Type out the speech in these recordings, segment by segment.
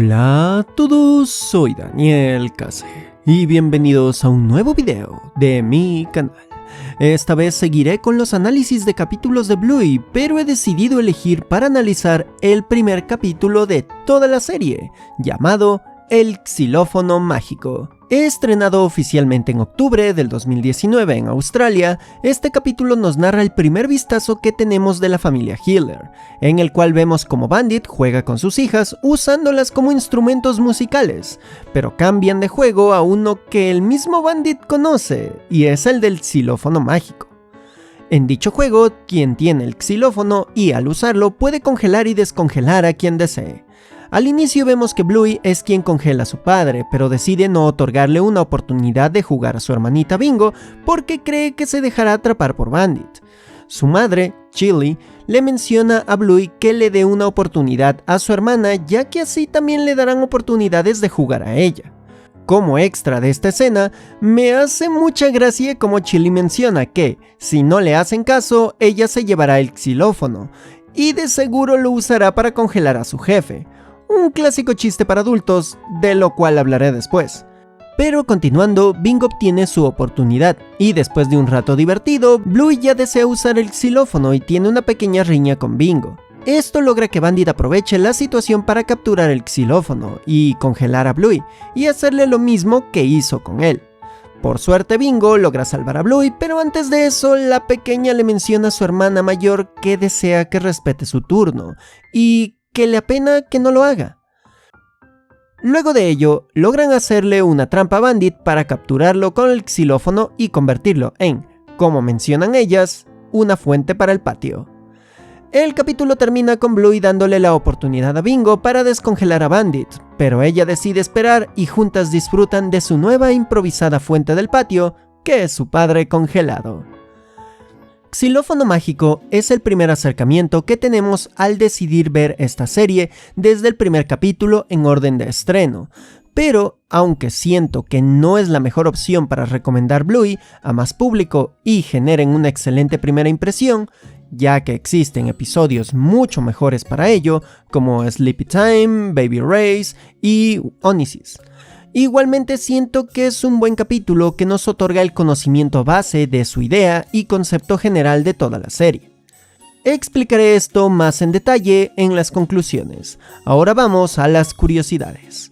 Hola a todos, soy Daniel Case y bienvenidos a un nuevo video de mi canal. Esta vez seguiré con los análisis de capítulos de Bluey, pero he decidido elegir para analizar el primer capítulo de toda la serie, llamado El Xilófono Mágico. Estrenado oficialmente en octubre del 2019 en Australia, este capítulo nos narra el primer vistazo que tenemos de la familia Healer, en el cual vemos como Bandit juega con sus hijas usándolas como instrumentos musicales, pero cambian de juego a uno que el mismo Bandit conoce, y es el del xilófono mágico. En dicho juego, quien tiene el xilófono y al usarlo puede congelar y descongelar a quien desee. Al inicio vemos que Bluey es quien congela a su padre, pero decide no otorgarle una oportunidad de jugar a su hermanita Bingo porque cree que se dejará atrapar por Bandit. Su madre, Chili, le menciona a Bluey que le dé una oportunidad a su hermana, ya que así también le darán oportunidades de jugar a ella. Como extra de esta escena, me hace mucha gracia como Chili menciona que, si no le hacen caso, ella se llevará el xilófono, y de seguro lo usará para congelar a su jefe. Un clásico chiste para adultos, de lo cual hablaré después. Pero continuando, Bingo obtiene su oportunidad, y después de un rato divertido, Bluey ya desea usar el xilófono y tiene una pequeña riña con Bingo. Esto logra que Bandit aproveche la situación para capturar el xilófono y congelar a Bluey, y hacerle lo mismo que hizo con él. Por suerte Bingo logra salvar a Bluey, pero antes de eso la pequeña le menciona a su hermana mayor que desea que respete su turno, y que le apena que no lo haga. Luego de ello, logran hacerle una trampa a Bandit para capturarlo con el xilófono y convertirlo en, como mencionan ellas, una fuente para el patio. El capítulo termina con Bluey dándole la oportunidad a Bingo para descongelar a Bandit, pero ella decide esperar y juntas disfrutan de su nueva improvisada fuente del patio, que es su padre congelado. Xilófono Mágico es el primer acercamiento que tenemos al decidir ver esta serie desde el primer capítulo en orden de estreno, pero aunque siento que no es la mejor opción para recomendar Bluey a más público y generen una excelente primera impresión, ya que existen episodios mucho mejores para ello, como Sleepy Time, Baby Race y Onisis. Igualmente siento que es un buen capítulo que nos otorga el conocimiento base de su idea y concepto general de toda la serie. Explicaré esto más en detalle en las conclusiones. Ahora vamos a las curiosidades.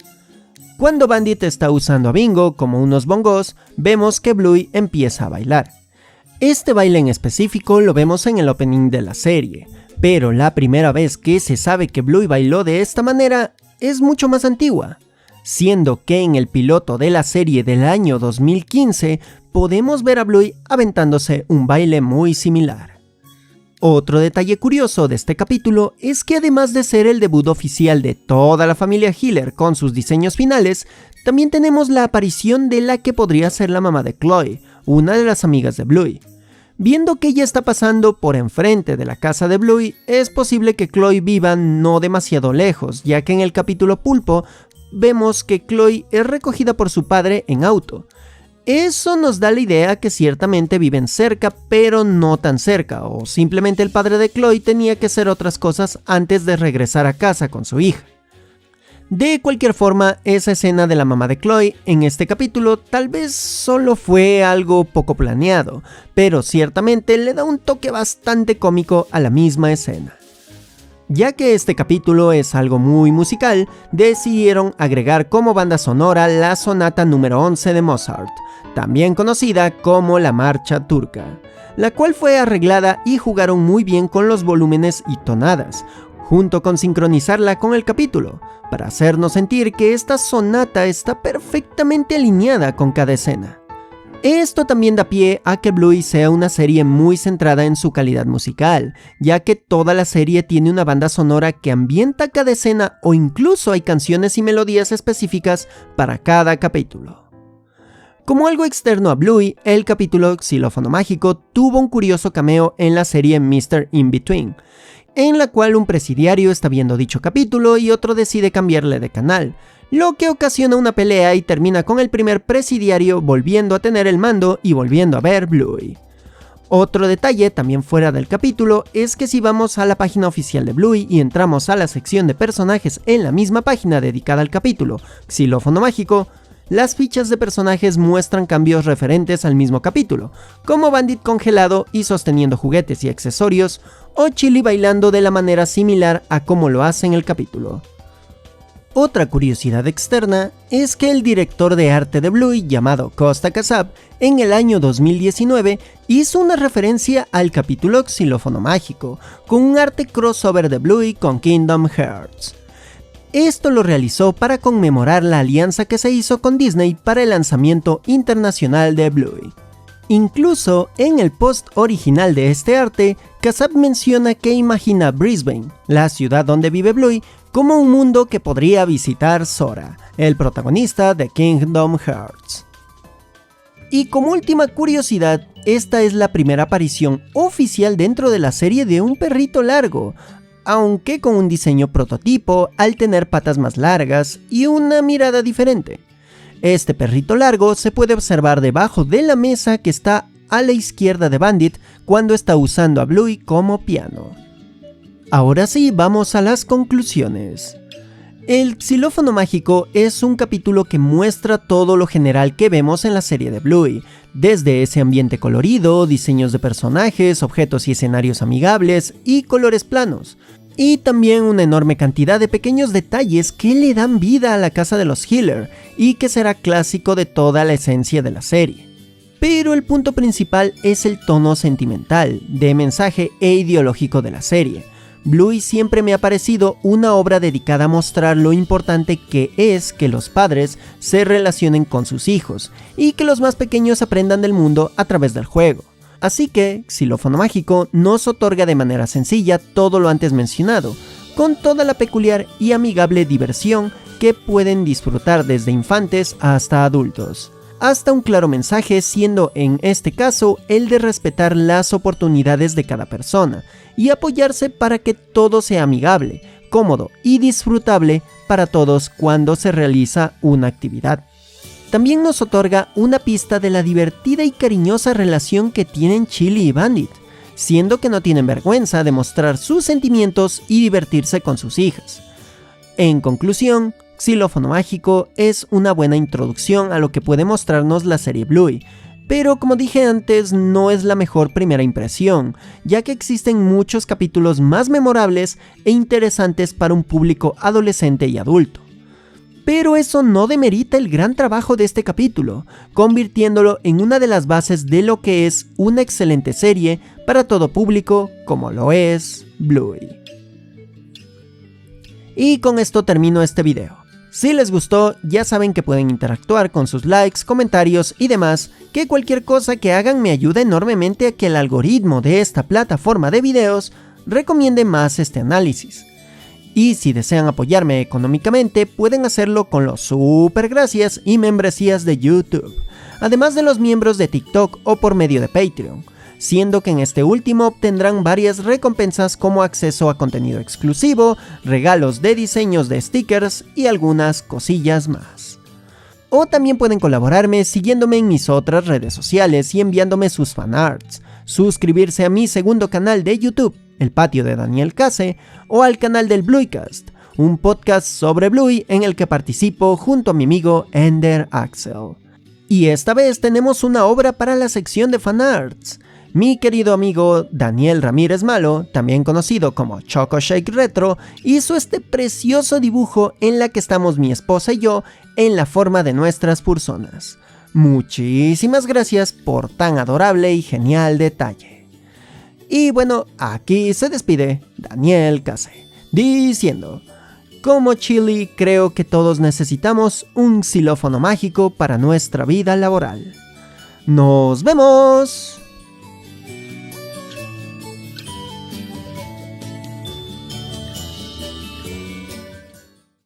Cuando Bandit está usando a Bingo como unos bongos, vemos que Bluey empieza a bailar. Este baile en específico lo vemos en el opening de la serie, pero la primera vez que se sabe que Bluey bailó de esta manera es mucho más antigua, siendo que en el piloto de la serie del año 2015 podemos ver a Bluey aventándose un baile muy similar. Otro detalle curioso de este capítulo es que además de ser el debut oficial de toda la familia Healer con sus diseños finales, también tenemos la aparición de la que podría ser la mamá de Chloe, una de las amigas de Bluey. Viendo que ella está pasando por enfrente de la casa de Bluey, es posible que Chloe viva no demasiado lejos, ya que en el capítulo Pulpo vemos que Chloe es recogida por su padre en auto. Eso nos da la idea que ciertamente viven cerca, pero no tan cerca, o simplemente el padre de Chloe tenía que hacer otras cosas antes de regresar a casa con su hija. De cualquier forma, esa escena de la mamá de Chloe en este capítulo tal vez solo fue algo poco planeado, pero ciertamente le da un toque bastante cómico a la misma escena. Ya que este capítulo es algo muy musical, decidieron agregar como banda sonora la sonata número 11 de Mozart, también conocida como la Marcha Turca, la cual fue arreglada y jugaron muy bien con los volúmenes y tonadas, junto con sincronizarla con el capítulo, para hacernos sentir que esta sonata está perfectamente alineada con cada escena. Esto también da pie a que Bluey sea una serie muy centrada en su calidad musical, ya que toda la serie tiene una banda sonora que ambienta cada escena o incluso hay canciones y melodías específicas para cada capítulo. Como algo externo a Bluey, el capítulo Xilófono Mágico tuvo un curioso cameo en la serie Mr. In-Between, en la cual un presidiario está viendo dicho capítulo y otro decide cambiarle de canal, lo que ocasiona una pelea y termina con el primer presidiario volviendo a tener el mando y volviendo a ver Bluey. Otro detalle, también fuera del capítulo, es que si vamos a la página oficial de Bluey y entramos a la sección de personajes en la misma página dedicada al capítulo, Xilófono Mágico, las fichas de personajes muestran cambios referentes al mismo capítulo, como Bandit congelado y sosteniendo juguetes y accesorios, o Chili bailando de la manera similar a como lo hace en el capítulo. Otra curiosidad externa es que el director de arte de Bluey, llamado Costa Kassab, en el año 2019 hizo una referencia al capítulo Xilófono Mágico, con un arte crossover de Bluey con Kingdom Hearts. Esto lo realizó para conmemorar la alianza que se hizo con Disney para el lanzamiento internacional de Bluey. Incluso en el post original de este arte, Kassab menciona que imagina Brisbane, la ciudad donde vive Bluey, como un mundo que podría visitar Sora, el protagonista de Kingdom Hearts. Y como última curiosidad, esta es la primera aparición oficial dentro de la serie de un perrito largo, aunque con un diseño prototipo al tener patas más largas y una mirada diferente. Este perrito largo se puede observar debajo de la mesa que está a la izquierda de Bandit cuando está usando a Bluey como piano. Ahora sí, vamos a las conclusiones. El Xilófono Mágico es un capítulo que muestra todo lo general que vemos en la serie de Bluey, desde ese ambiente colorido, diseños de personajes, objetos y escenarios amigables y colores planos, y también una enorme cantidad de pequeños detalles que le dan vida a la casa de los Healer y que será clásico de toda la esencia de la serie. Pero el punto principal es el tono sentimental, de mensaje e ideológico de la serie. Bluey siempre me ha parecido una obra dedicada a mostrar lo importante que es que los padres se relacionen con sus hijos y que los más pequeños aprendan del mundo a través del juego. Así que Xilófono Mágico nos otorga de manera sencilla todo lo antes mencionado, con toda la peculiar y amigable diversión que pueden disfrutar desde infantes hasta adultos. Hasta un claro mensaje, siendo en este caso el de respetar las oportunidades de cada persona y apoyarse para que todo sea amigable, cómodo y disfrutable para todos cuando se realiza una actividad. También nos otorga una pista de la divertida y cariñosa relación que tienen Chili y Bandit, siendo que no tienen vergüenza de mostrar sus sentimientos y divertirse con sus hijas. En conclusión, Xilófono Mágico es una buena introducción a lo que puede mostrarnos la serie Bluey, pero como dije antes, no es la mejor primera impresión, ya que existen muchos capítulos más memorables e interesantes para un público adolescente y adulto. Pero eso no demerita el gran trabajo de este capítulo, convirtiéndolo en una de las bases de lo que es una excelente serie para todo público, como lo es Bluey. Y con esto termino este video. Si les gustó, ya saben que pueden interactuar con sus likes, comentarios y demás, que cualquier cosa que hagan me ayuda enormemente a que el algoritmo de esta plataforma de videos recomiende más este análisis. Y si desean apoyarme económicamente, pueden hacerlo con los super gracias y membresías de YouTube, además de los miembros de TikTok o por medio de Patreon, siendo que en este último obtendrán varias recompensas como acceso a contenido exclusivo, regalos de diseños de stickers y algunas cosillas más. O también pueden colaborarme siguiéndome en mis otras redes sociales y enviándome sus fanarts, suscribirse a mi segundo canal de YouTube, El Patio de Daniel Case, o al canal del Blueycast, un podcast sobre Bluey en el que participo junto a mi amigo Ender Axel. Y esta vez tenemos una obra para la sección de fanarts. Mi querido amigo Daniel Ramírez Malo, también conocido como Choco Shake Retro, hizo este precioso dibujo en la que estamos mi esposa y yo en la forma de nuestras personas. Muchísimas gracias por tan adorable y genial detalle. Y bueno, aquí se despide Daniel Case, diciendo: como Chili, creo que todos necesitamos un xilófono mágico para nuestra vida laboral. ¡Nos vemos!